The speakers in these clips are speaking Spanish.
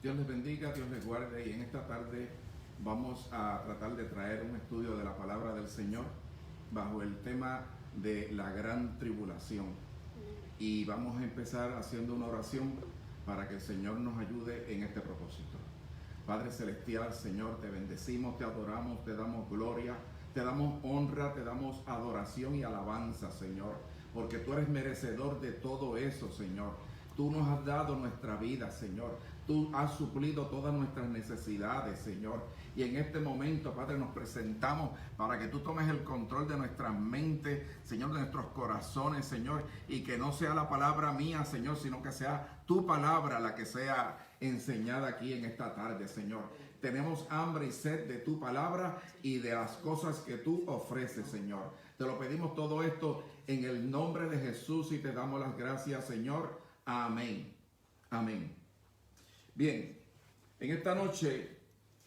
Dios les bendiga, Dios les guarde, y en esta tarde vamos a tratar de traer un estudio de la palabra del Señor bajo el tema de la gran tribulación. Y vamos a empezar haciendo una oración para que el Señor nos ayude en este propósito. Padre Celestial, Señor, te bendecimos, te adoramos, te damos gloria, te damos honra, te damos adoración y alabanza, Señor, porque tú eres merecedor de todo eso, Señor. Tú nos has dado nuestra vida, Señor. Tú has suplido todas nuestras necesidades, Señor. Y en este momento, Padre, nos presentamos para que tú tomes el control de nuestras mentes, Señor, de nuestros corazones, Señor. Y que no sea la palabra mía, Señor, sino que sea tu palabra la que sea enseñada aquí en esta tarde, Señor. Tenemos hambre y sed de tu palabra y de las cosas que tú ofreces, Señor. Te lo pedimos todo esto en el nombre de Jesús y te damos las gracias, Señor. Amén. Amén. Bien, en esta noche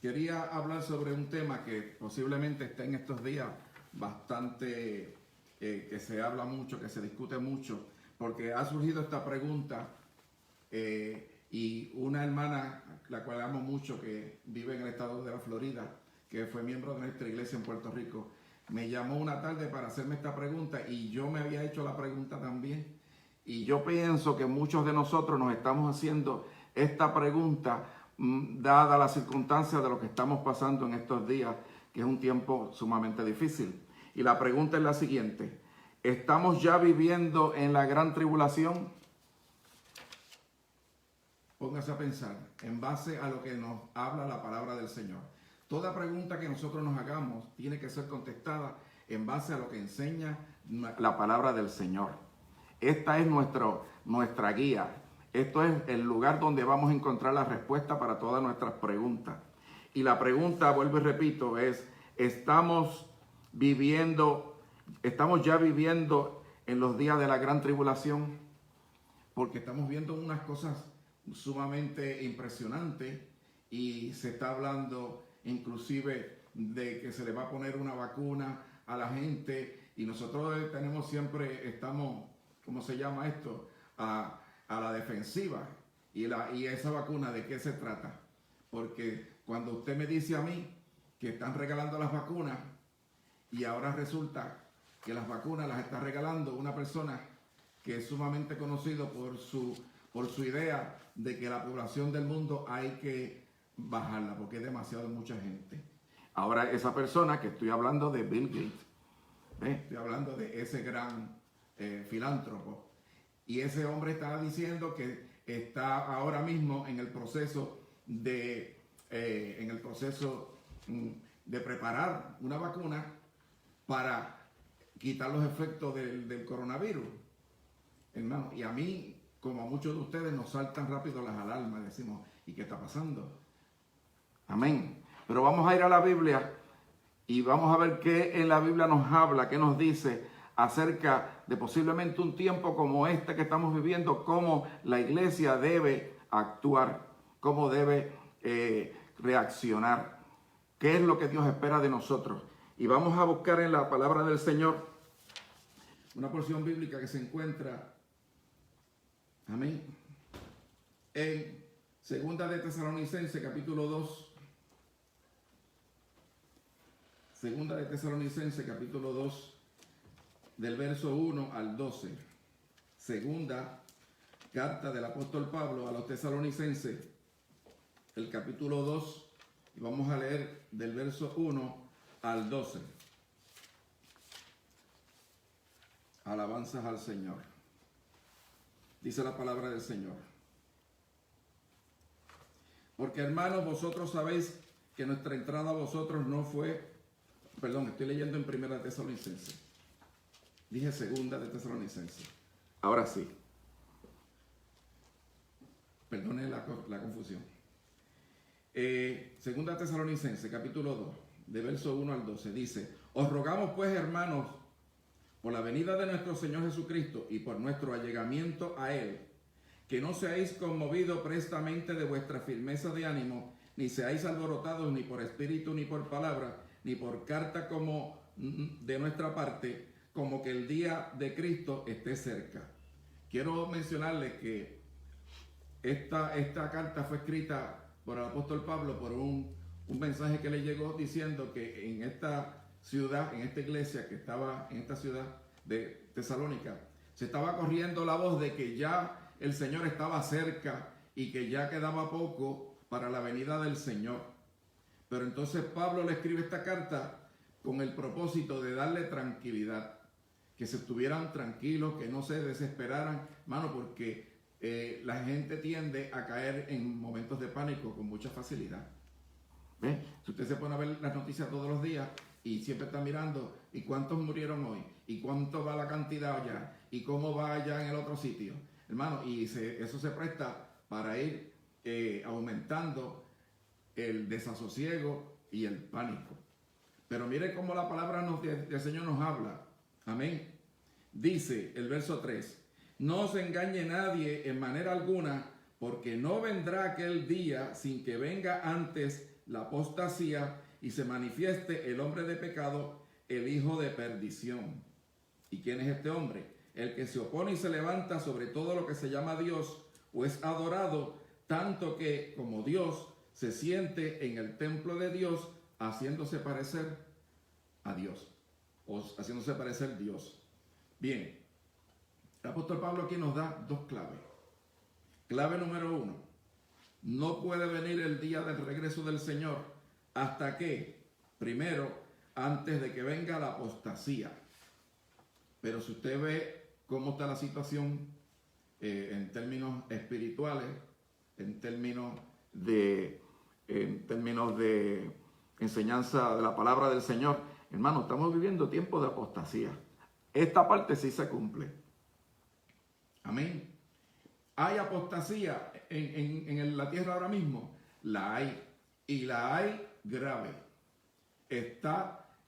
quería hablar sobre un tema que posiblemente está en estos días bastante, que se habla mucho, que se discute mucho, porque ha surgido esta pregunta y una hermana, la cual amo mucho, que vive en el estado de la Florida, que fue miembro de nuestra iglesia en Puerto Rico, me llamó una tarde para hacerme esta pregunta y yo me había hecho la pregunta también. Y yo pienso que muchos de nosotros nos estamos haciendo esta pregunta dada la circunstancia de lo que estamos pasando en estos días, que es un tiempo sumamente difícil. Y la pregunta es la siguiente: ¿estamos ya viviendo en la gran tribulación? Póngase a pensar en base a lo que nos habla la palabra del Señor. Toda pregunta que nosotros nos hagamos tiene que ser contestada en base a lo que enseña la palabra del Señor. Esta es nuestra guía. Esto es el lugar donde vamos a encontrar la respuesta para todas nuestras preguntas. Y la pregunta, vuelvo y repito, es: ¿estamos ya viviendo en los días de la gran tribulación? Porque estamos viendo unas cosas sumamente impresionantes y se está hablando inclusive de que se le va a poner una vacuna a la gente, y nosotros estamos, ¿cómo se llama esto? A la defensiva. Y esa vacuna, ¿de qué se trata? Porque cuando usted me dice a mí que están regalando las vacunas y ahora resulta que las vacunas las está regalando una persona que es sumamente conocido por su idea de que la población del mundo hay que bajarla porque es demasiado mucha gente. Ahora esa persona, que estoy hablando de Bill Gates, estoy hablando de ese gran filántropo, y ese hombre está diciendo que está ahora mismo en el proceso de preparar una vacuna para quitar los efectos del coronavirus. Hermano, y a mí, como a muchos de ustedes, nos saltan rápido las alarmas, decimos: ¿y qué está pasando? Amén. Pero vamos a ir a la Biblia y vamos a ver qué en la Biblia nos habla, qué nos dice acerca de posiblemente un tiempo como este que estamos viviendo, cómo la iglesia debe actuar, cómo debe reaccionar, qué es lo que Dios espera de nosotros. Y vamos a buscar en la palabra del Señor una porción bíblica que se encuentra, amén, en Segunda de Tesalonicenses, capítulo 2. Segunda de Tesalonicenses, capítulo 2, del verso 1 al 12. Segunda carta del apóstol Pablo a los tesalonicenses, el capítulo 2, y vamos a leer del verso 1 al 12. Alabanzas al Señor. Dice la palabra del Señor: porque, hermanos, vosotros sabéis que nuestra entrada a vosotros no fue... Perdón, estoy leyendo en Primera de Tesalonicenses. Dije Segunda de Tesalonicenses. Ahora sí. Perdone la confusión. Segunda de Tesalonicenses, capítulo 2, de verso 1 al 12, dice: os rogamos pues, hermanos, por la venida de nuestro Señor Jesucristo y por nuestro allegamiento a Él, que no seáis conmovidos prestamente de vuestra firmeza de ánimo, ni seáis alborotados ni por espíritu ni por palabra, ni por carta como de nuestra parte, como que el día de Cristo esté cerca. Quiero mencionarles que esta carta fue escrita por el apóstol Pablo por un mensaje que le llegó diciendo que en esta ciudad, en esta iglesia que estaba en esta ciudad de Tesalónica, se estaba corriendo la voz de que ya el Señor estaba cerca y que ya quedaba poco para la venida del Señor. Pero entonces Pablo le escribe esta carta con el propósito de darle tranquilidad, que se estuvieran tranquilos, que no se desesperaran, hermano, porque la gente tiende a caer en momentos de pánico con mucha facilidad. ¿Ve? Si usted se pone a ver las noticias todos los días y siempre está mirando, ¿y cuántos murieron hoy? ¿Y cuánto va la cantidad allá? ¿Y cómo va allá en el otro sitio? Hermano, y eso se presta para ir aumentando el desasosiego y el pánico. Pero mire cómo la palabra del Señor nos habla. Amén. Dice el verso 3, no os engañe nadie en manera alguna, porque no vendrá aquel día sin que venga antes la apostasía y se manifieste el hombre de pecado, el hijo de perdición. ¿Y quién es este hombre? El que se opone y se levanta sobre todo lo que se llama Dios o es adorado, tanto que como Dios se siente en el templo de Dios haciéndose parecer a Dios o haciéndose parecer Dios. Bien, el apóstol Pablo aquí nos da dos claves. Clave número 1, no puede venir el día del regreso del Señor hasta que, primero, antes de que venga la apostasía. Pero si usted ve cómo está la situación en términos espirituales, en términos de enseñanza de la palabra del Señor, hermano, estamos viviendo tiempos de apostasía. Esta parte sí se cumple. Amén. ¿Hay apostasía en la tierra ahora mismo? La hay. Y la hay grave.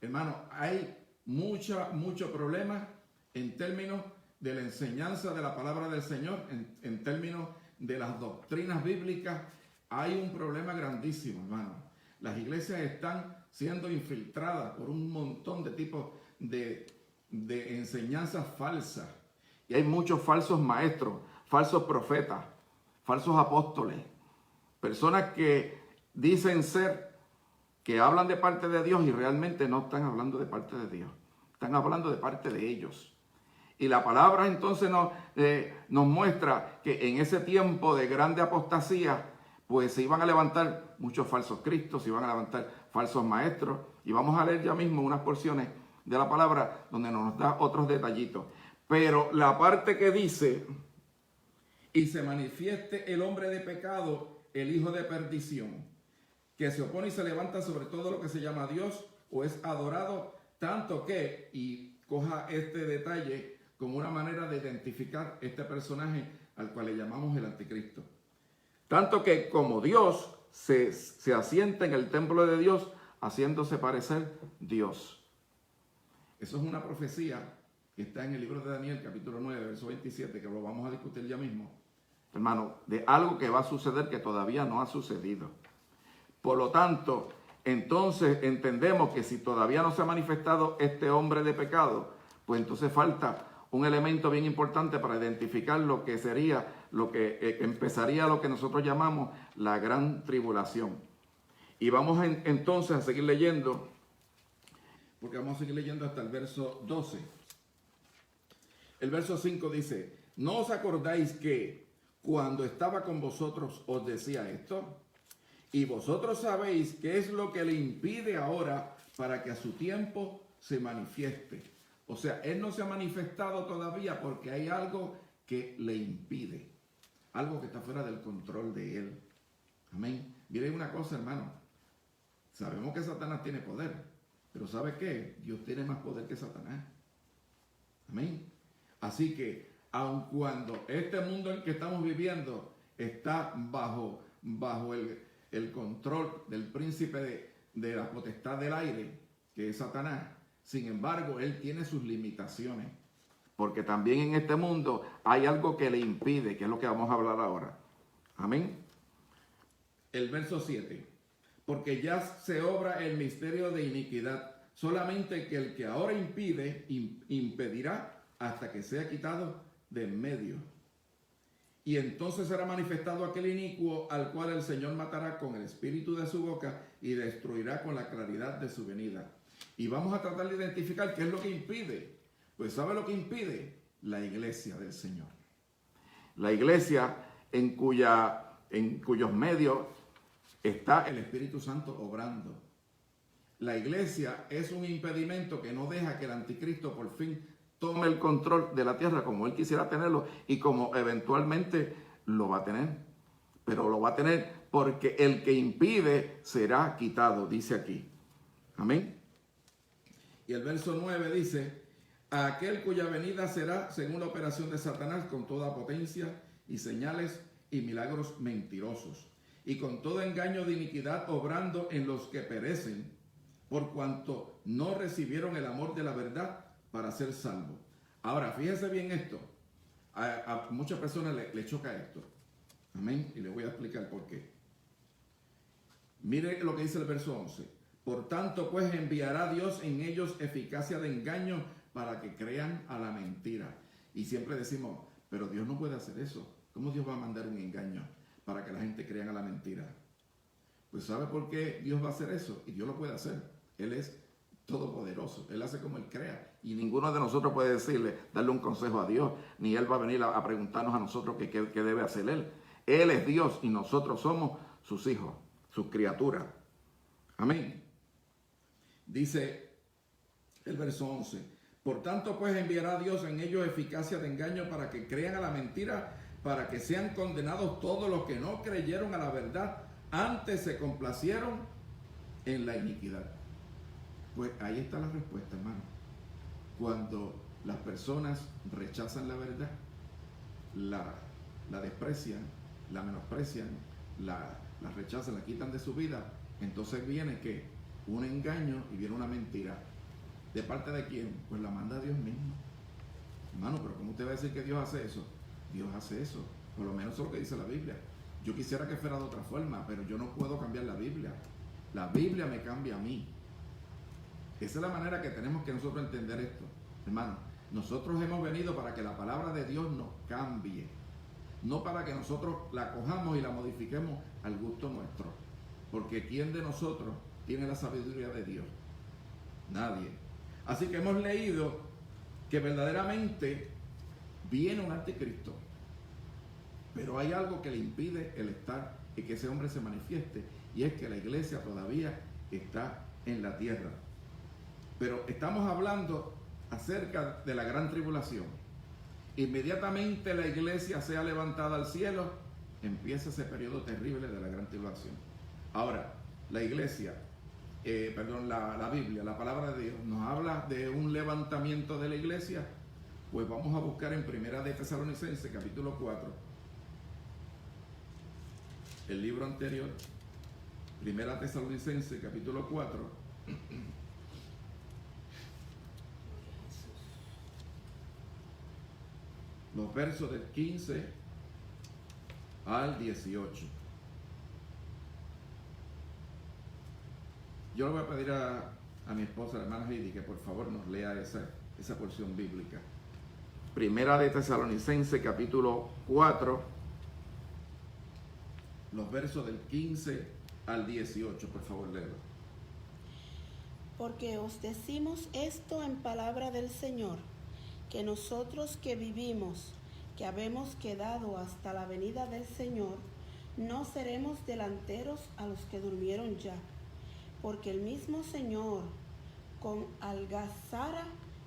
Hermano, hay mucho problema en términos de la enseñanza de la palabra del Señor, en términos de las doctrinas bíblicas. Hay un problema grandísimo, hermano. Las iglesias están siendo infiltradas por un montón de tipos de enseñanzas falsas. Y hay muchos falsos maestros, falsos profetas, falsos apóstoles, personas que dicen ser, que hablan de parte de Dios y realmente no están hablando de parte de Dios, están hablando de parte de ellos. Y la palabra entonces nos muestra que en ese tiempo de grande apostasía, pues se iban a levantar muchos falsos cristos, se iban a levantar falsos maestros, y vamos a leer ya mismo unas porciones de la palabra donde nos da otros detallitos. Pero la parte que dice, y se manifieste el hombre de pecado, el hijo de perdición, que se opone y se levanta sobre todo lo que se llama Dios o es adorado, tanto que, y coja este detalle como una manera de identificar este personaje al cual le llamamos el anticristo. Tanto que como Dios se asienta en el templo de Dios, haciéndose parecer Dios. Eso es una profecía que está en el libro de Daniel, capítulo 9, verso 27, que lo vamos a discutir ya mismo, hermano, de algo que va a suceder que todavía no ha sucedido. Por lo tanto, entonces entendemos que si todavía no se ha manifestado este hombre de pecado, pues entonces falta un elemento bien importante para identificar lo que sería, lo que empezaría lo que nosotros llamamos la gran tribulación. Y vamos entonces a seguir leyendo, porque vamos a seguir leyendo hasta el verso 12. El verso 5 dice, ¿no os acordáis que cuando estaba con vosotros os decía esto? Y vosotros sabéis qué es lo que le impide ahora para que a su tiempo se manifieste. O sea, él no se ha manifestado todavía porque hay algo que le impide. Algo que está fuera del control de él. Amén. Miren una cosa, hermano. Sabemos que Satanás tiene poder. Pero ¿sabe qué? Dios tiene más poder que Satanás. Amén. Así que, aun cuando este mundo en que estamos viviendo está bajo el control del príncipe de la potestad del aire, que es Satanás, sin embargo, él tiene sus limitaciones. Porque también en este mundo hay algo que le impide, que es lo que vamos a hablar ahora. Amén. El verso 7. Porque ya se obra el misterio de iniquidad, solamente que el que ahora impedirá hasta que sea quitado de en medio. Y entonces será manifestado aquel inicuo al cual el Señor matará con el espíritu de su boca y destruirá con la claridad de su venida. Y vamos a tratar de identificar qué es lo que impide. Pues ¿sabe lo que impide? La iglesia del Señor. La iglesia en cuyos medios está el Espíritu Santo obrando. La iglesia es un impedimento que no deja que el anticristo por fin tome el control de la tierra como él quisiera tenerlo y como eventualmente lo va a tener. Pero lo va a tener porque el que impide será quitado, dice aquí. Amén. Y el verso 9 dice: a aquel cuya venida será según la operación de Satanás con toda potencia y señales y milagros mentirosos y con todo engaño de iniquidad obrando en los que perecen, por cuanto no recibieron el amor de la verdad para ser salvos. Ahora, fíjese bien esto. A muchas personas le choca esto. Amén. Y le voy a explicar por qué. Mire lo que dice el verso 11. Por tanto, pues enviará Dios en ellos eficacia de engaño para que crean a la mentira. Y siempre decimos, pero Dios no puede hacer eso. ¿Cómo Dios va a mandar un engaño para que la gente crea a la mentira? Pues ¿sabe por qué Dios va a hacer eso? Y Dios lo puede hacer. Él es todopoderoso. Él hace como Él crea. Y ninguno de nosotros puede darle un consejo a Dios. Ni Él va a venir a preguntarnos a nosotros qué debe hacer Él. Él es Dios y nosotros somos sus hijos, sus criaturas. Amén. Dice el verso 11. Por tanto, pues enviará Dios en ellos eficacia de engaño para que crean a la mentira, para que sean condenados todos los que no creyeron a la verdad, antes se complacieron en la iniquidad. Pues ahí está la respuesta, hermano. Cuando las personas rechazan la verdad, la desprecian, la menosprecian, la rechazan, la quitan de su vida, entonces viene que un engaño y viene una mentira. ¿De parte de quién? Pues la manda Dios mismo. Hermano, pero ¿cómo usted va a decir que Dios hace eso? Dios hace eso. Por lo menos eso es lo que dice la Biblia. Yo quisiera que fuera de otra forma, pero yo no puedo cambiar la Biblia. La Biblia me cambia a mí. Esa es la manera que tenemos que nosotros entender esto. Hermano, nosotros hemos venido para que la palabra de Dios nos cambie. No para que nosotros la cojamos y la modifiquemos al gusto nuestro. Porque ¿quién de nosotros tiene la sabiduría de Dios? Nadie. Así que hemos leído que verdaderamente viene un anticristo. Pero hay algo que le impide el estar y que ese hombre se manifieste. Y es que la iglesia todavía está en la tierra. Pero estamos hablando acerca de la gran tribulación. Inmediatamente la iglesia sea levantada al cielo, empieza ese periodo terrible de la gran tribulación. Ahora, la iglesia, la Biblia, la palabra de Dios, nos habla de un levantamiento de la iglesia. Pues vamos a buscar en Primera de Tesalonicenses, capítulo 4, el libro anterior, Primera Tesalonicenses, capítulo 4. Los versos del 15 al 18. Yo le voy a pedir a mi esposa, la hermana Heidi, que por favor nos lea esa porción bíblica. Primera de Tesalonicenses, capítulo 4, los versos del 15 al 18, por favor, léelo. Porque os decimos esto en palabra del Señor, que nosotros que vivimos, que habemos quedado hasta la venida del Señor, no seremos delanteros a los que durmieron ya, porque el mismo Señor, con algazara,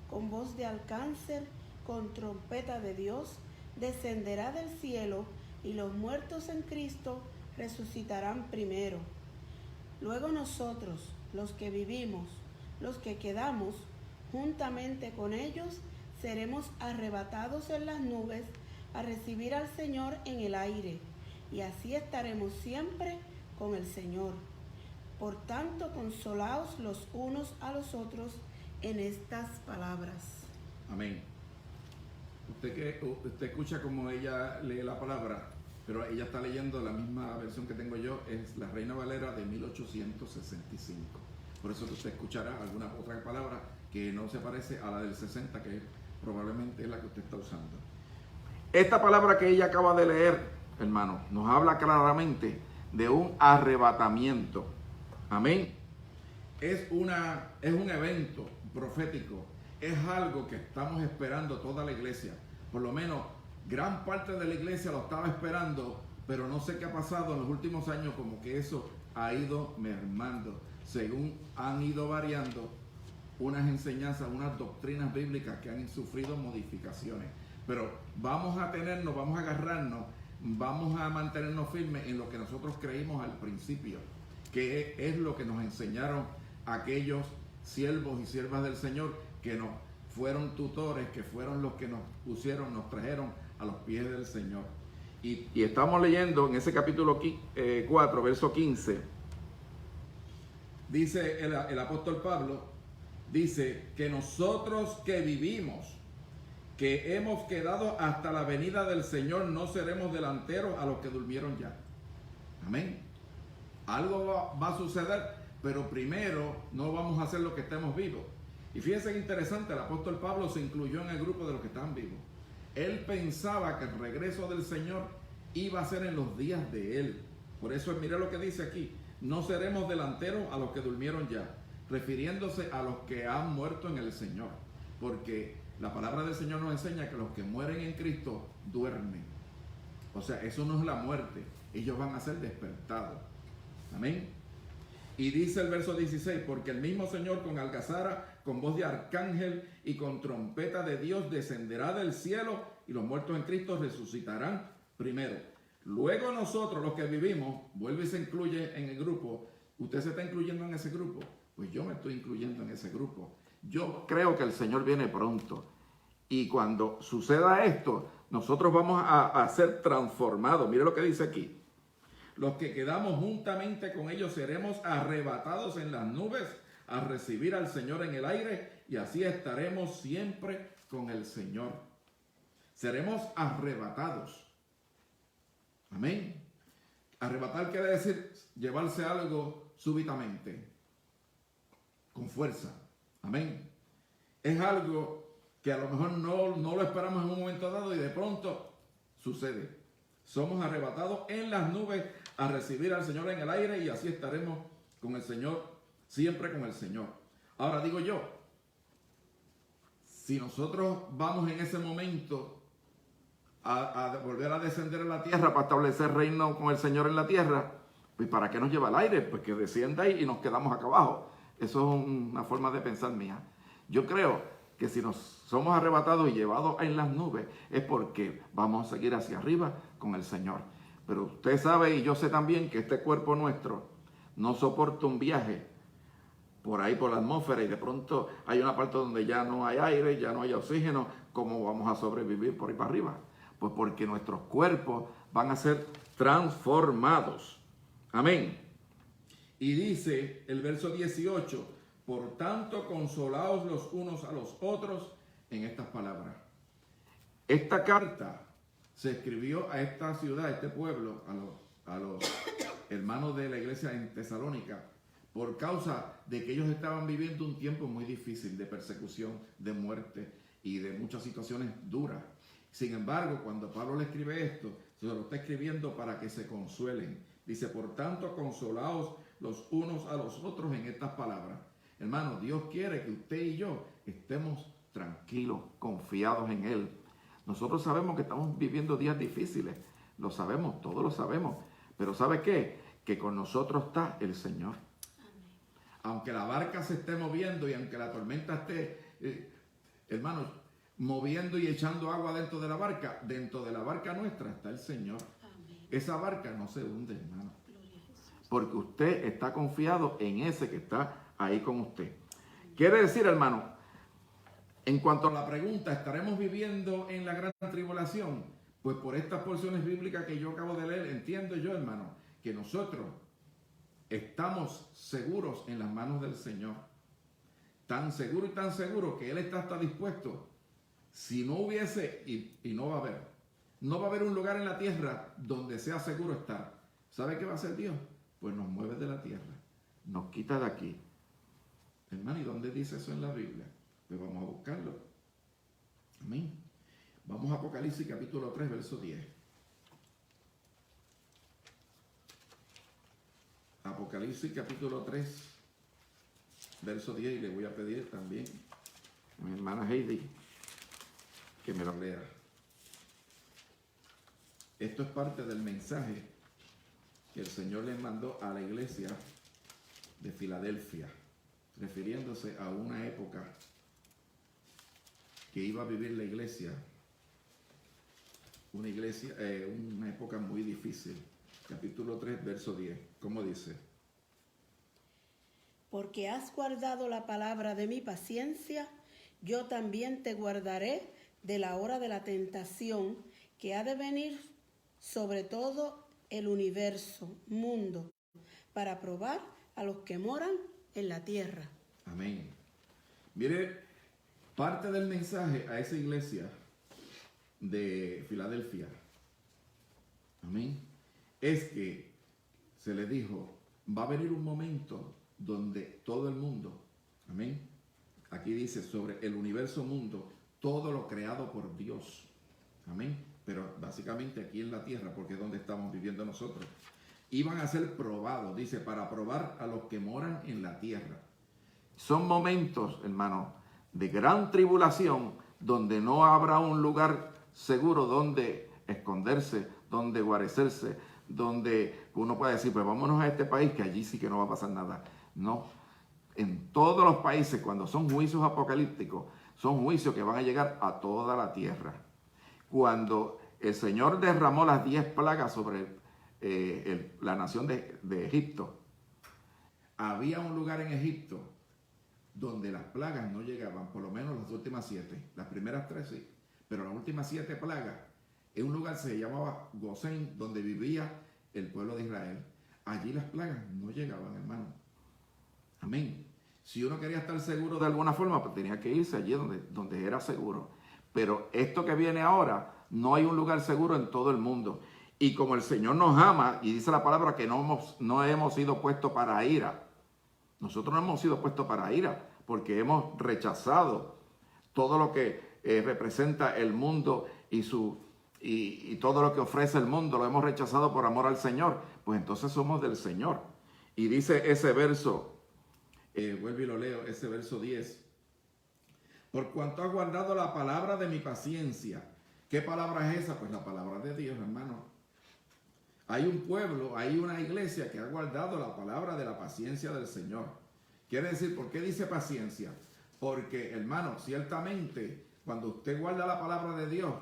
con voz de alcáncer, con trompeta de Dios, descenderá del cielo, y los muertos en Cristo resucitarán primero. Luego nosotros, los que vivimos, los que quedamos, juntamente con ellos, seremos arrebatados en las nubes a recibir al Señor en el aire, y así estaremos siempre con el Señor. Por tanto, consolaos los unos a los otros en estas palabras. Amén. Usted escucha como ella lee la palabra, pero ella está leyendo la misma versión que tengo yo, es la Reina Valera de 1865. Por eso que usted escuchará alguna otra palabra que no se parece a la del 60, que probablemente es la que usted está usando. Esta palabra que ella acaba de leer, hermano, nos habla claramente de un arrebatamiento. Amén. Es un evento profético. Es algo que estamos esperando toda la iglesia. Por lo menos gran parte de la iglesia lo estaba esperando, pero no sé qué ha pasado en los últimos años, como que eso ha ido mermando, según han ido variando unas enseñanzas, unas doctrinas bíblicas que han sufrido modificaciones. Pero vamos a agarrarnos, vamos a mantenernos firmes en lo que nosotros creímos al principio, que es lo que nos enseñaron aquellos siervos y siervas del Señor que nos fueron tutores, que fueron los que nos trajeron a los pies del Señor. Y estamos leyendo en ese capítulo 4, verso 15, dice el apóstol Pablo, dice que nosotros que vivimos, que hemos quedado hasta la venida del Señor, no seremos delanteros a los que durmieron ya. Amén. Algo va a suceder, pero primero no vamos a hacer lo que estemos vivos. Y fíjense que interesante, el apóstol Pablo se incluyó en el grupo de los que están vivos. Él pensaba que el regreso del Señor iba a ser en los días de él. Por eso mire lo que dice aquí: no seremos delanteros a los que durmieron ya, refiriéndose a los que han muerto en el Señor. Porque la palabra del Señor nos enseña que los que mueren en Cristo duermen. O sea, eso no es la muerte, ellos van a ser despertados. Amén. Y dice el verso 16, porque el mismo Señor con algazara, con voz de arcángel y con trompeta de Dios descenderá del cielo, y los muertos en Cristo resucitarán primero. Luego nosotros, los que vivimos, vuelve y se incluye en el grupo. ¿Usted se está incluyendo en ese grupo? Pues yo me estoy incluyendo en ese grupo. Yo creo que el Señor viene pronto. Y cuando suceda esto, nosotros vamos a ser transformados. Mire lo que dice aquí. Los que quedamos juntamente con ellos seremos arrebatados en las nubes a recibir al Señor en el aire, y así estaremos siempre con el Señor. Seremos arrebatados. Amén. Arrebatar quiere decir llevarse algo súbitamente, con fuerza. Amén. Es algo que a lo mejor no lo esperamos en un momento dado y de pronto sucede. Somos arrebatados en las nubes a recibir al Señor en el aire, y así estaremos con el Señor, siempre con el Señor. Ahora digo yo, si nosotros vamos en ese momento a volver a descender a la tierra para establecer reino con el Señor en la tierra, pues ¿para qué nos lleva al aire? Pues que descienda ahí y nos quedamos acá abajo. Eso es una forma de pensar mía. Yo creo que si nos somos arrebatados y llevados en las nubes es porque vamos a seguir hacia arriba con el Señor. Pero usted sabe y yo sé también que este cuerpo nuestro no soporta un viaje por ahí por la atmósfera y de pronto hay una parte donde ya no hay aire, ya no hay oxígeno. ¿Cómo vamos a sobrevivir por ahí para arriba? Pues porque nuestros cuerpos van a ser transformados. Amén. Y dice el verso 18, por tanto consolaos los unos a los otros en estas palabras. Esta carta se escribió a esta ciudad, a este pueblo, a los hermanos de la iglesia en Tesalónica, por causa de que ellos estaban viviendo un tiempo muy difícil de persecución, de muerte y de muchas situaciones duras. Sin embargo, cuando Pablo le escribe esto, se lo está escribiendo para que se consuelen. Dice, por tanto, consolaos los unos a los otros en estas palabras. Hermano, Dios quiere que usted y yo estemos tranquilos, confiados en Él. Nosotros sabemos que estamos viviendo días difíciles. Lo sabemos, todos lo sabemos. Pero ¿sabe qué? Que con nosotros está el Señor. Aunque la barca se esté moviendo y aunque la tormenta esté, hermanos, moviendo y echando agua dentro de la barca nuestra está el Señor. Amén. Esa barca no se hunde, hermano. Porque usted está confiado en ese que está ahí con usted. Quiere decir, hermano, en cuanto a la pregunta, ¿estaremos viviendo en la gran tribulación? Pues por estas porciones bíblicas que yo acabo de leer, entiendo yo, hermano, que nosotros estamos seguros en las manos del Señor. Tan seguro y tan seguro que Él está hasta dispuesto. Si no hubiese, y no va a haber un lugar en la tierra donde sea seguro estar. ¿Sabe qué va a hacer Dios? Pues nos mueve de la tierra, nos quita de aquí. Hermano, ¿y dónde dice eso en la Biblia? Pues vamos a buscarlo. Amén. Vamos a Apocalipsis capítulo 3, verso 10. Apocalipsis capítulo 3, verso 10, y le voy a pedir también a mi hermana Heidi que me lo lea. Esto es parte del mensaje que el Señor le mandó a la iglesia de Filadelfia, refiriéndose a una época que iba a vivir la iglesia, una época muy difícil. Capítulo 3, verso 10. ¿Cómo dice? Porque has guardado la palabra de mi paciencia, yo también te guardaré de la hora de la tentación que ha de venir sobre todo el universo, mundo, para probar a los que moran en la tierra. Amén. Mire, parte del mensaje a esa iglesia de Filadelfia, amén, es que se le dijo, va a venir un momento donde todo el mundo, amén, aquí dice sobre el universo mundo, todo lo creado por Dios, amén, pero básicamente aquí en la tierra, porque es donde estamos viviendo nosotros, iban a ser probados, dice, para probar a los que moran en la tierra. Son momentos, hermano, de gran tribulación, donde no habrá un lugar seguro donde esconderse, donde guarecerse, donde uno puede decir, pues vámonos a este país, que allí sí que no va a pasar nada. No, en todos los países, cuando son juicios apocalípticos, son juicios que van a llegar a toda la tierra. Cuando el Señor derramó las 10 plagas sobre la nación de Egipto, había un lugar en Egipto donde las plagas no llegaban, por lo menos las últimas 7. Las primeras 3 sí, pero las últimas 7 plagas, en un lugar se llamaba Gosén, donde vivía el pueblo de Israel. Allí las plagas no llegaban, hermano. Amén. Si uno quería estar seguro de alguna forma, pues tenía que irse allí donde era seguro. Pero esto que viene ahora, no hay un lugar seguro en todo el mundo. Y como el Señor nos ama, y dice la palabra que no hemos sido puestos para ira. Nosotros no hemos sido puestos para ira, porque hemos rechazado todo lo que representa el mundo y todo lo que ofrece el mundo, lo hemos rechazado por amor al Señor. Pues entonces somos del Señor. Y dice ese verso, vuelvo y lo leo, ese verso 10. Por cuanto has guardado la palabra de mi paciencia. ¿Qué palabra es esa? Pues la palabra de Dios, hermano. Hay un pueblo, hay una iglesia que ha guardado la palabra de la paciencia del Señor. Quiere decir, ¿por qué dice paciencia? Porque, hermano, ciertamente, cuando usted guarda la palabra de Dios,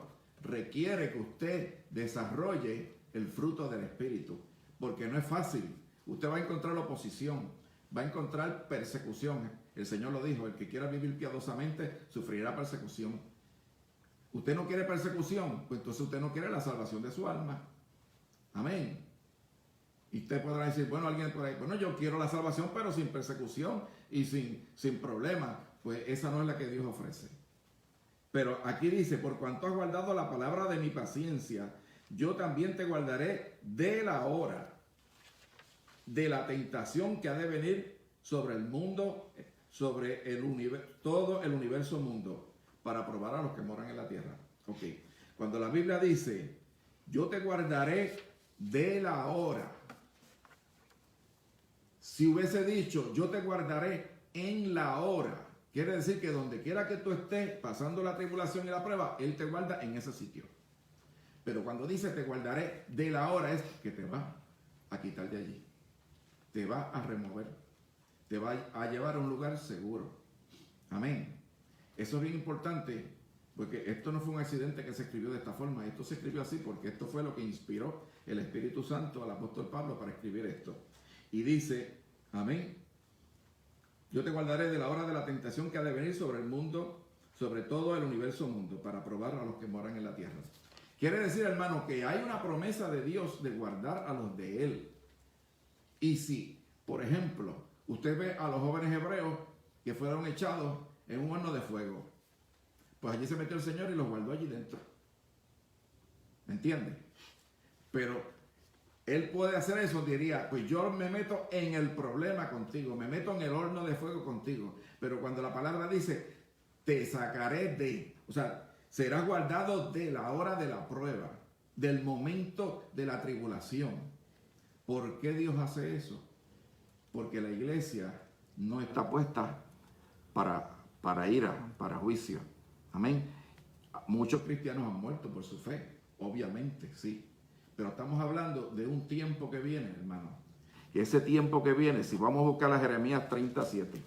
requiere que usted desarrolle el fruto del Espíritu. Porque no es fácil. Usted va a encontrar oposición, va a encontrar persecución. El Señor lo dijo, el que quiera vivir piadosamente sufrirá persecución. ¿Usted no quiere persecución? Pues entonces usted no quiere la salvación de su alma. Amén. Y usted podrá decir, bueno, alguien por ahí, bueno, yo quiero la salvación, pero sin persecución y sin problema. Pues esa no es la que Dios ofrece. Pero aquí dice, por cuanto has guardado la palabra de mi paciencia, yo también te guardaré de la hora, de la tentación que ha de venir sobre el mundo, sobre todo el universo mundo, para probar a los que moran en la tierra. Ok. Cuando la Biblia dice, yo te guardaré de la hora. Si hubiese dicho, yo te guardaré en la hora, quiere decir que donde quiera que tú estés pasando la tribulación y la prueba, Él te guarda en ese sitio. Pero cuando dice te guardaré de la hora, es que te va a quitar de allí. Te va a remover. Te va a llevar a un lugar seguro. Amén. Eso es bien importante, porque esto no fue un accidente que se escribió de esta forma. Esto se escribió así porque esto fue lo que inspiró el Espíritu Santo al apóstol Pablo para escribir esto. Y dice, amén, yo te guardaré de la hora de la tentación que ha de venir sobre el mundo, sobre todo el universo mundo, para probar a los que moran en la tierra. Quiere decir, hermano, que hay una promesa de Dios de guardar a los de Él. Y si, por ejemplo, usted ve a los jóvenes hebreos que fueron echados en un horno de fuego, pues allí se metió el Señor y los guardó allí dentro. ¿Me entiende? Pero Él puede hacer eso, diría, pues yo me meto en el problema contigo, me meto en el horno de fuego contigo. Pero cuando la palabra dice, te sacaré de, o sea, Serás guardado de la hora de la prueba, del momento de la tribulación. ¿Por qué Dios hace eso? Porque la iglesia no está puesta para ira, para juicio. Amén. Muchos cristianos han muerto por su fe, obviamente, sí. Pero estamos hablando de un tiempo que viene, hermano. Y ese tiempo que viene, si vamos a buscar a Jeremías 37,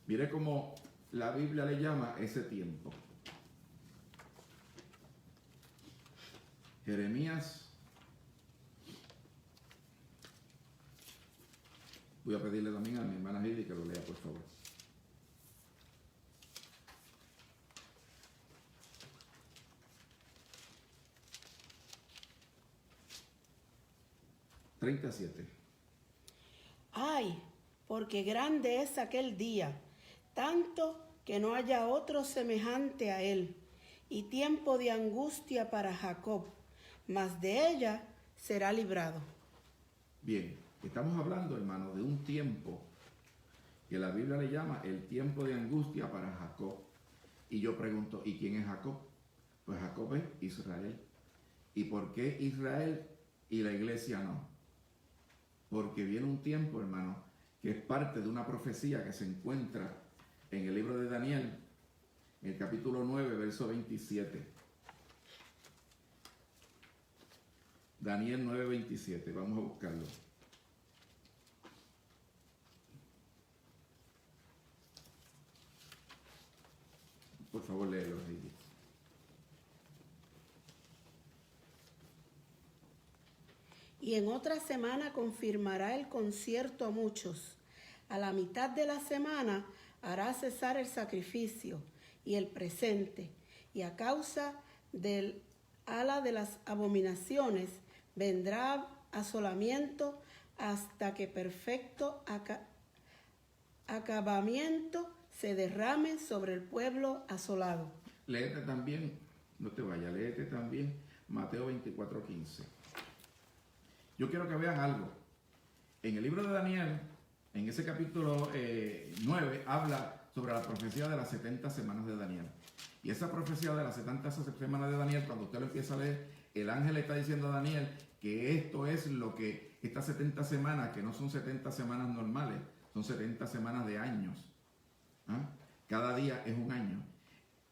mire cómo la Biblia le llama ese tiempo. Jeremías, voy a pedirle también a mi hermana Heidi que lo lea, por favor. Ay, porque grande es aquel día, tanto que no haya otro semejante a él, y tiempo de angustia para Jacob, mas de ella será librado. Bien, estamos hablando, hermano, de un tiempo que la Biblia le llama el tiempo de angustia para Jacob. Y yo pregunto, ¿y quién es Jacob? Pues Jacob es Israel. ¿Y por qué Israel y la iglesia no? Porque viene un tiempo, hermano, que es parte de una profecía que se encuentra en el libro de Daniel, en el capítulo 9, verso 27. Daniel 9, 27. Vamos a buscarlo. Por favor, léelo, Heidi. Y en otra semana confirmará el concierto a muchos. A la mitad de la semana hará cesar el sacrificio y el presente. Y a causa del ala de las abominaciones vendrá asolamiento hasta que perfecto acabamiento se derrame sobre el pueblo asolado. Léete también, no te vayas, léete también Mateo 24:15. Yo quiero que vean algo. En el libro de Daniel, en ese capítulo 9, habla sobre la profecía de las 70 semanas de Daniel. Y esa profecía de las 70 semanas de Daniel, cuando usted lo empieza a leer, el ángel le está diciendo a Daniel que esto es lo que, estas 70 semanas, que no son 70 semanas normales, son 70 semanas de años. ¿Ah? Cada día es un año.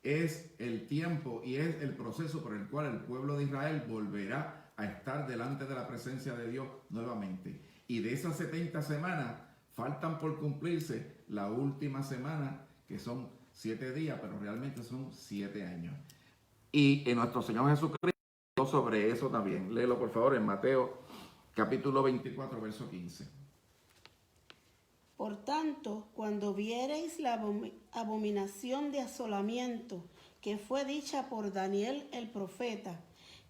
Es el tiempo y es el proceso por el cual el pueblo de Israel volverá a estar delante de la presencia de Dios nuevamente. Y de esas 70 semanas, faltan por cumplirse la última semana, que son 7 días, pero realmente son 7 años. Y en nuestro Señor Jesucristo sobre eso también. Léelo por favor en Mateo capítulo 24, verso 15. Por tanto, cuando viereis la abominación de asolamiento que fue dicha por Daniel el profeta,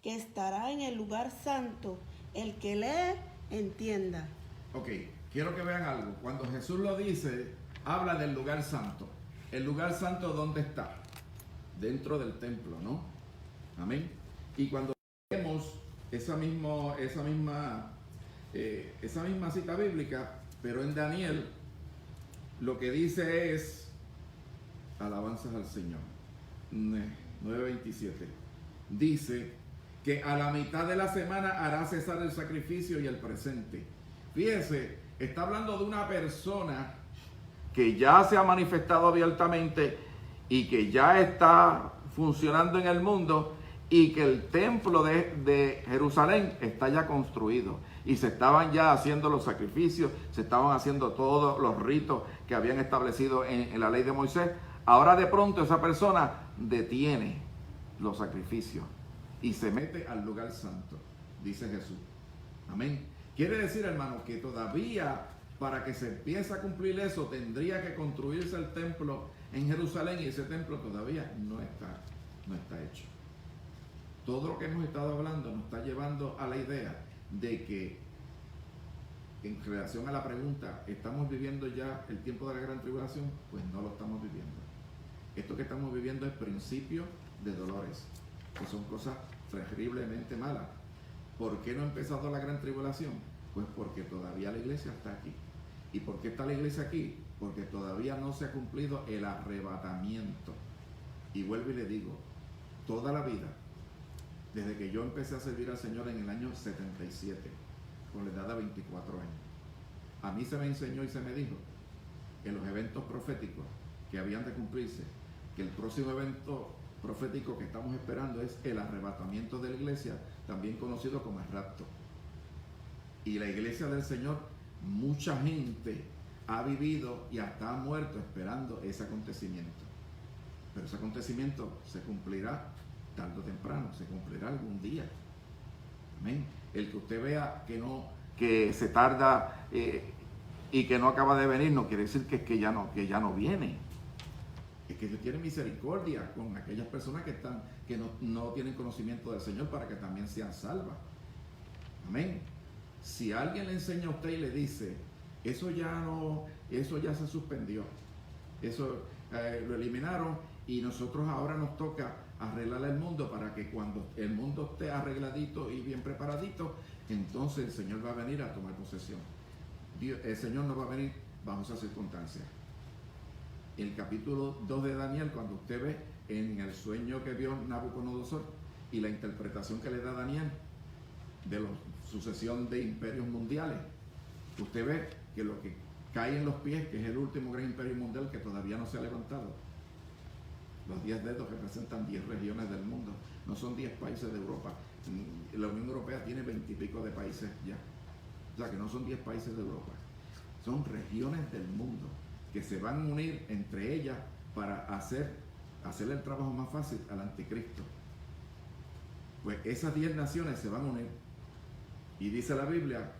que estará en el lugar santo, el que lee, entienda. Ok, quiero que vean algo. Cuando Jesús lo dice, habla del lugar santo. ¿El lugar santo dónde está? Dentro del templo, ¿no? Amén. Y cuando vemos esa misma cita bíblica, pero en Daniel, lo que dice es alabanzas al Señor. 9:27. Dice que a la mitad de la semana hará cesar el sacrificio y el presente. Fíjese, está hablando de una persona que ya se ha manifestado abiertamente y que ya está funcionando en el mundo y que el templo de Jerusalén está ya construido y se estaban ya haciendo los sacrificios, se estaban haciendo todos los ritos que habían establecido en la ley de Moisés. Ahora de pronto esa persona detiene los sacrificios y se mete al lugar santo, dice Jesús. Amén. Quiere decir, hermano, que todavía para que se empiece a cumplir eso tendría que construirse el templo en Jerusalén y ese templo todavía no está hecho. Todo lo que hemos estado hablando nos está llevando a la idea de que en relación a la pregunta, ¿estamos viviendo ya el tiempo de la gran tribulación? Pues no lo estamos viviendo. Esto que estamos viviendo es principio de dolores, que son cosas terriblemente malas. ¿Por qué no ha empezado la gran tribulación? Pues porque todavía la iglesia está aquí. ¿Y por qué está la iglesia aquí? Porque todavía no se ha cumplido el arrebatamiento. Y vuelvo y le digo, toda la vida, desde que yo empecé a servir al Señor en el año 77, con la edad de 24 años, a mí se me enseñó y se me dijo en los eventos proféticos que habían de cumplirse, que el próximo evento profético que estamos esperando es el arrebatamiento de la iglesia, también conocido como el rapto. Y la iglesia del Señor, mucha gente ha vivido y hasta ha muerto esperando ese acontecimiento. Pero ese acontecimiento se cumplirá tarde o temprano, se cumplirá algún día. Amén. El que usted vea que se tarda y que no acaba de venir, no quiere decir que ya no viene. Es que Dios tiene misericordia con aquellas personas que no tienen conocimiento del Señor para que también sean salvas. Amén. Si alguien le enseña a usted y le dice, eso ya se suspendió, eso lo eliminaron y nosotros ahora nos toca arreglar el mundo para que cuando el mundo esté arregladito y bien preparadito, entonces el Señor va a venir a tomar posesión. El Señor no va a venir bajo esas circunstancias. El capítulo 2 de Daniel, cuando usted ve en el sueño que vio Nabucodonosor y la interpretación que le da Daniel de la sucesión de imperios mundiales, usted ve que lo que cae en los pies, que es el último gran imperio mundial que todavía no se ha levantado. Los 10 dedos representan 10 regiones del mundo, no son 10 países de Europa. La Unión Europea tiene 20 y pico de países ya. O sea que no son 10 países de Europa, son regiones del mundo que se van a unir entre ellas para hacerle el trabajo más fácil al anticristo. Pues esas 10 naciones se van a unir. Y dice la Biblia,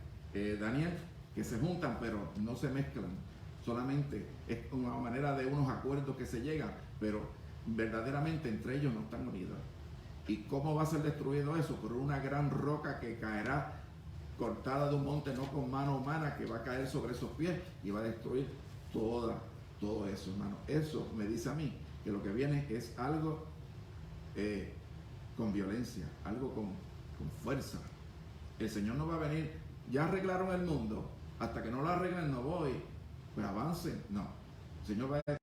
Daniel, que se juntan pero no se mezclan. Solamente es una manera de unos acuerdos que se llegan, pero verdaderamente entre ellos no están unidos. ¿Y cómo va a ser destruido eso? Por una gran roca que caerá cortada de un monte, no con mano humana, que va a caer sobre esos pies y va a destruir todo eso, hermano. Eso me dice a mí que lo que viene es algo con violencia, algo con fuerza. El Señor no va a venir, ya arreglaron el mundo, hasta que no lo arreglen no voy, pues avancen. No, el Señor va a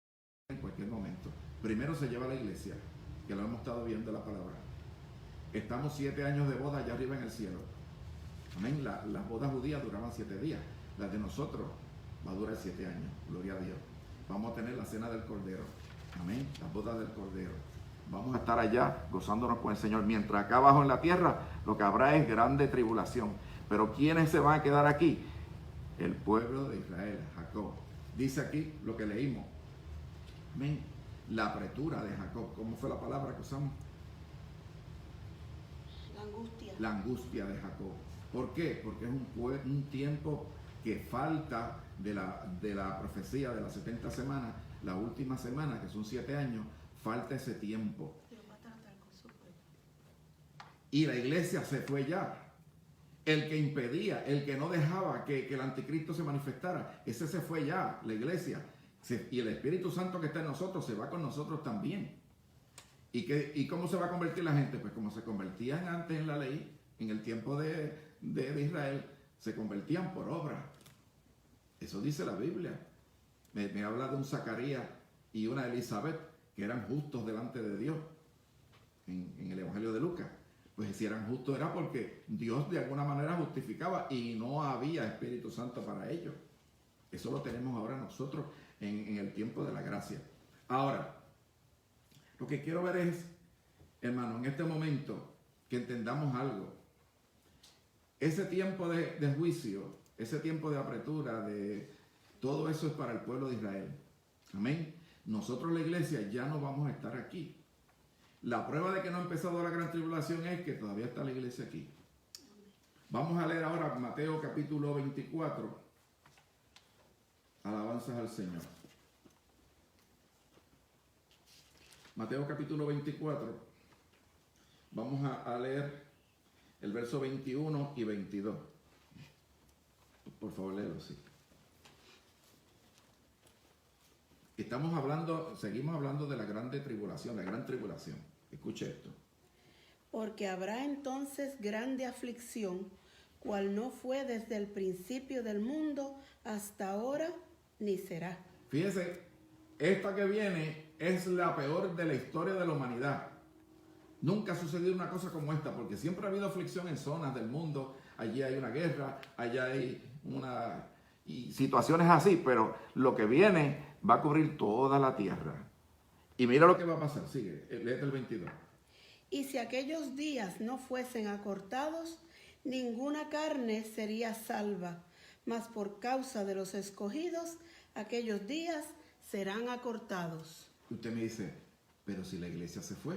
en cualquier momento. Primero se lleva a la iglesia, que lo hemos estado viendo en la palabra. Estamos 7 años de boda allá arriba en el cielo. Amén. Las bodas judías duraban 7 días. Las de nosotros va a durar 7 años. Gloria a Dios. Vamos a tener la cena del Cordero. Amén. Las bodas del Cordero. Vamos a estar allá gozándonos con el Señor. Mientras acá abajo en la tierra lo que habrá es grande tribulación. Pero ¿quiénes se van a quedar aquí? El pueblo de Israel, Jacob. Dice aquí lo que leímos. Amén. La apretura de Jacob. ¿Cómo fue la palabra que usamos? La angustia. La angustia de Jacob. ¿Por qué? Porque es un tiempo que falta de la profecía de las 70 semanas, la última semana, que son 7 años, falta ese tiempo. Y la iglesia se fue ya. El que impedía, el que no dejaba que el anticristo se manifestara, ese se fue ya, la iglesia. Y el Espíritu Santo que está en nosotros se va con nosotros también. ¿Y cómo se va a convertir la gente? Pues como se convertían antes en la ley, en el tiempo de Israel, se convertían por obra. Eso dice la Biblia. Me habla de un Zacarías y una Elizabeth que eran justos delante de Dios en el Evangelio de Lucas. Pues si eran justos era porque Dios de alguna manera justificaba y no había Espíritu Santo para ellos. Eso lo tenemos ahora nosotros en el tiempo de la gracia. Ahora, lo que quiero ver es, hermano, en este momento que entendamos algo. Ese tiempo de juicio, ese tiempo de apretura, todo eso es para el pueblo de Israel. Amén. Nosotros la iglesia ya no vamos a estar aquí. La prueba de que no ha empezado la gran tribulación es que todavía está la iglesia aquí. Vamos a leer ahora Mateo capítulo 24. Alabanzas al Señor. Mateo capítulo 24. Vamos a leer el verso 21 y 22. Por favor, léelo, sí. Seguimos hablando de la grande tribulación, la gran tribulación. Escuche esto. Porque habrá entonces grande aflicción, cual no fue desde el principio del mundo hasta ahora, ni será. Fíjese, esta que viene es la peor de la historia de la humanidad. Nunca ha sucedido una cosa como esta, porque siempre ha habido aflicción en zonas del mundo. Allí hay una guerra, allá hay y situaciones así, pero lo que viene va a cubrir toda la tierra. Y mira lo que va a pasar, sigue, léete el 22. Y si aquellos días no fuesen acortados, ninguna carne sería salva, mas por causa de los escogidos, aquellos días serán acortados. Usted me dice, pero si la iglesia se fue,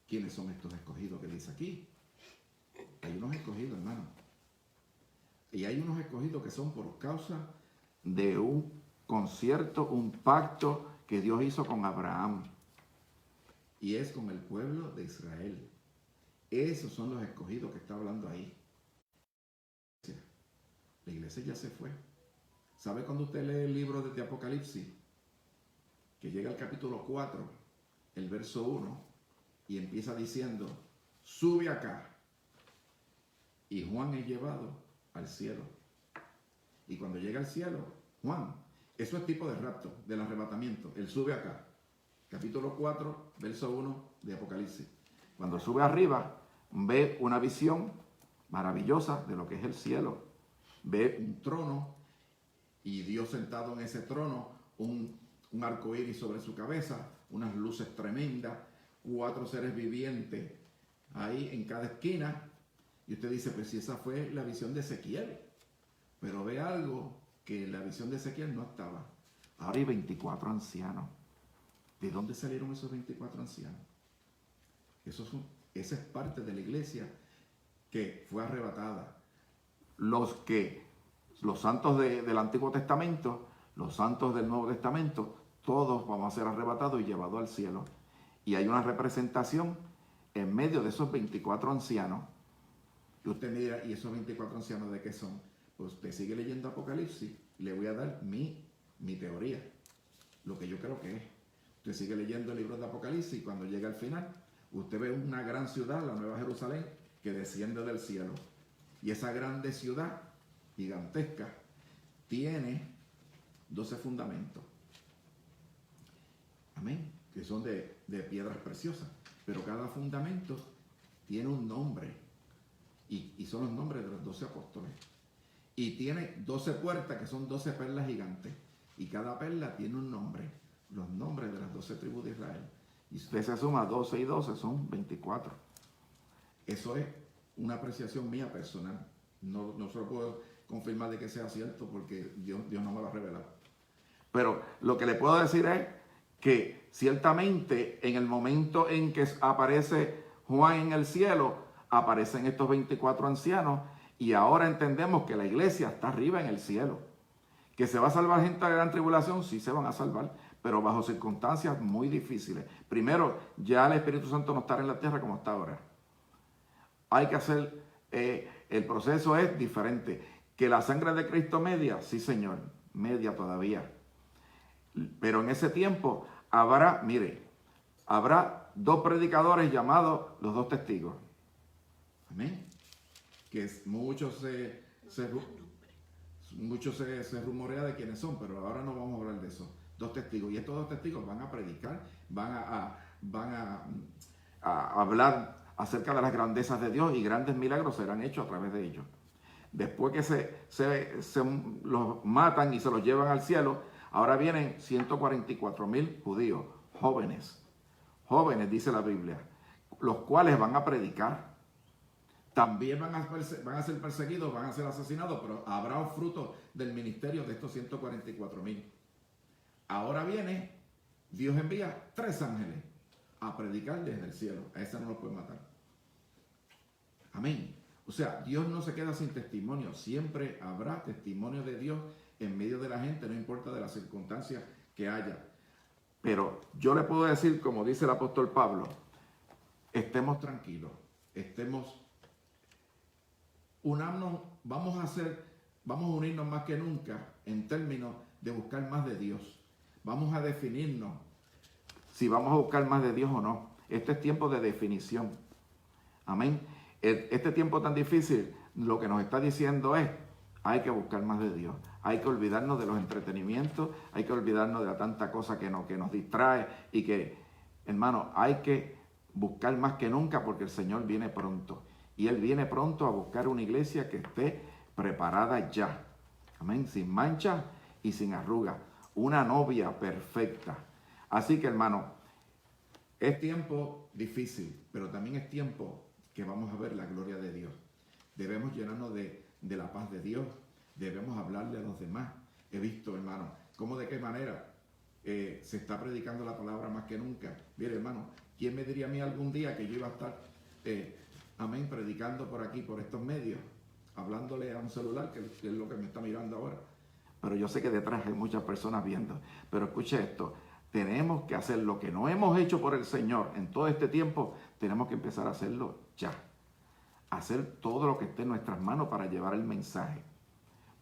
¿quiénes son estos escogidos que dice aquí? Hay unos escogidos, hermano. Y hay unos escogidos que son por causa de un concierto, un pacto que Dios hizo con Abraham. Y es con el pueblo de Israel. Esos son los escogidos que está hablando ahí. La iglesia ya se fue. ¿Sabe cuando usted lee el libro de Apocalipsis? Que llega al capítulo 4, el verso 1, y empieza diciendo, sube acá. Y Juan es llevado al cielo. Y cuando llega al cielo, Juan, eso es tipo de rapto, del arrebatamiento. Él sube acá. Capítulo 4, verso 1 de Apocalipsis. Cuando sube arriba, ve una visión maravillosa de lo que es el cielo. Ve un trono y Dios sentado en ese trono, un arco iris sobre su cabeza, unas luces tremendas, 4 seres vivientes ahí en cada esquina. Y usted dice, pues si esa fue la visión de Ezequiel. Pero ve algo que en la visión de Ezequiel no estaba. Ahora hay 24 ancianos. ¿De dónde salieron esos 24 ancianos? Esa es parte de la iglesia que fue arrebatada. Los santos del Antiguo Testamento, los santos del Nuevo Testamento, todos vamos a ser arrebatados y llevados al cielo. Y hay una representación en medio de esos 24 ancianos. Y usted me dirá, ¿y esos 24 ancianos de qué son? Pues usted sigue leyendo Apocalipsis y le voy a dar mi teoría, lo que yo creo que es. Usted sigue leyendo el libro de Apocalipsis y cuando llega al final, usted ve una gran ciudad, la Nueva Jerusalén, que desciende del cielo. Y esa grande ciudad, gigantesca, tiene 12 fundamentos. Amén. Que son de piedras preciosas. Pero cada fundamento tiene un nombre. Y son los nombres de los 12 apóstoles. Y tiene 12 puertas que son 12 perlas gigantes. Y cada perla tiene un nombre. Los nombres de las 12 tribus de Israel. Y si usted se suma 12 y 12 son 24. Eso es una apreciación mía personal. No se lo puedo confirmar de que sea cierto porque Dios no me lo ha revelado. Pero lo que le puedo decir es que ciertamente en el momento en que aparece Juan en el cielo, aparecen estos 24 ancianos y ahora entendemos que la iglesia está arriba en el cielo. ¿Que se va a salvar gente de la gran tribulación? Sí se van a salvar, pero bajo circunstancias muy difíciles. Primero, ya el Espíritu Santo no estará en la tierra como está ahora. Hay que hacer, el proceso es diferente. ¿Que la sangre de Cristo media? Sí, Señor, media todavía. Pero en ese tiempo habrá 2 predicadores llamados los 2 testigos. Amén. Que muchos se rumorea de quiénes son, pero ahora no vamos a hablar de eso. 2 testigos. Y estos 2 testigos van a predicar, van a hablar acerca de las grandezas de Dios y grandes milagros serán hechos a través de ellos. Después que se los matan y se los llevan al cielo, ahora vienen 144,000 judíos, jóvenes, dice la Biblia, los cuales van a predicar. También van a ser perseguidos, van a ser asesinados, pero habrá un fruto del ministerio de estos 144,000. Ahora viene, Dios envía 3 ángeles a predicar desde el cielo. A ese no lo puede matar. Amén. O sea, Dios no se queda sin testimonio. Siempre habrá testimonio de Dios en medio de la gente, no importa de las circunstancias que haya. Pero yo le puedo decir, como dice el apóstol Pablo, estemos tranquilos, vamos a unirnos más que nunca en términos de buscar más de Dios. Vamos a definirnos si vamos a buscar más de Dios o no. Este es tiempo de definición. Amén. Este tiempo tan difícil, lo que nos está diciendo es, hay que buscar más de Dios. Hay que olvidarnos de los entretenimientos, hay que olvidarnos de la tanta cosa que nos distrae y que, hermano, hay que buscar más que nunca porque el Señor viene pronto. Y Él viene pronto a buscar una iglesia que esté preparada ya. Amén. Sin mancha y sin arruga. Una novia perfecta. Así que, hermano, es tiempo difícil, pero también es tiempo que vamos a ver la gloria de Dios. Debemos llenarnos de la paz de Dios. Debemos hablarle a los demás. He visto, hermano, cómo de qué manera se está predicando la palabra más que nunca. Mire, hermano, ¿quién me diría a mí algún día que yo iba a estar, amén, predicando por aquí, por estos medios, hablándole a un celular, que es lo que me está mirando ahora? Pero yo sé que detrás hay muchas personas viendo. Pero escuche esto, tenemos que hacer lo que no hemos hecho por el Señor en todo este tiempo, tenemos que empezar a hacerlo ya. Hacer todo lo que esté en nuestras manos para llevar el mensaje.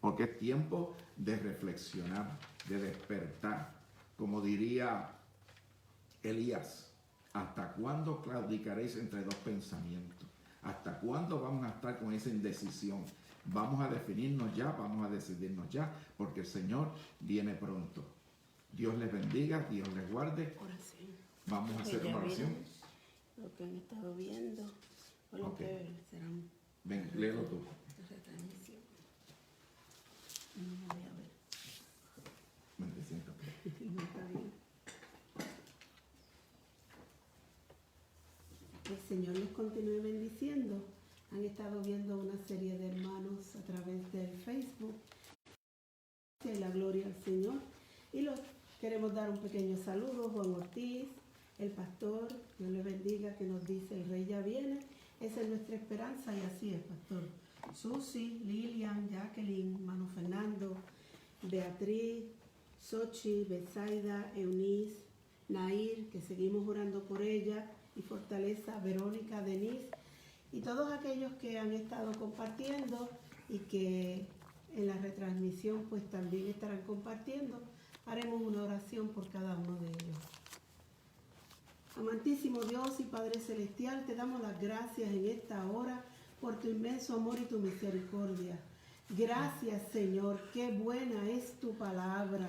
Porque es tiempo de reflexionar, de despertar. Como diría Elías, ¿hasta cuándo claudicaréis entre dos pensamientos? ¿Hasta cuándo vamos a estar con esa indecisión? Vamos a definirnos ya, vamos a decidirnos ya, porque el Señor viene pronto. Dios les bendiga, Dios les guarde. Oración. Vamos a hacer una oración. Lo que han estado viendo, o lo que serán. Ven, léelo tú. Retransmisión. No voy a ver. Ven, siéntate. No está bien. Que el Señor les continúe bendiciendo. Han estado viendo una serie de hermanos a través del Facebook. Y la gloria al Señor. Y los queremos dar un pequeño saludo. Juan Ortiz, el pastor, Dios le bendiga, que nos dice: el Rey ya viene. Esa es nuestra esperanza y así es, pastor. Susi, Lilian, Jacqueline, Manu Fernando, Beatriz, Xochi, Besaida, Eunice, Nair, que seguimos orando por ella, y Fortaleza, Verónica, Denise, y todos aquellos que han estado compartiendo y que en la retransmisión pues también estarán compartiendo. Haremos una oración por cada uno de ellos. Amantísimo Dios y Padre Celestial, te damos las gracias en esta hora por tu inmenso amor y tu misericordia. Gracias, Señor, qué buena es tu palabra.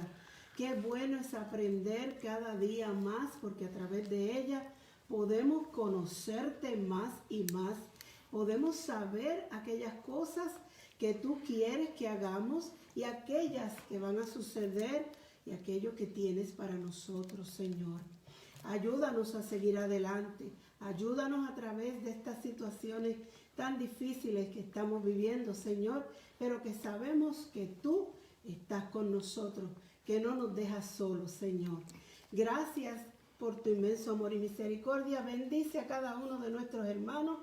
Qué bueno es aprender cada día más, porque a través de ella podemos conocerte más y más. Podemos saber aquellas cosas que tú quieres que hagamos y aquellas que van a suceder y aquello que tienes para nosotros, Señor. Ayúdanos a seguir adelante. Ayúdanos a través de estas situaciones tan difíciles que estamos viviendo, Señor, pero que sabemos que tú estás con nosotros, que no nos dejas solos, Señor. Gracias por tu inmenso amor y misericordia. Bendice a cada uno de nuestros hermanos.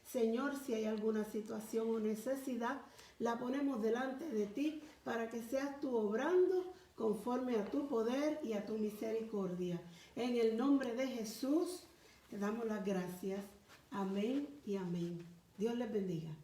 Señor, si hay alguna situación o necesidad, la ponemos delante de ti para que seas tú obrando conforme a tu poder y a tu misericordia. En el nombre de Jesús, te damos las gracias. Amén y amén. Dios les bendiga.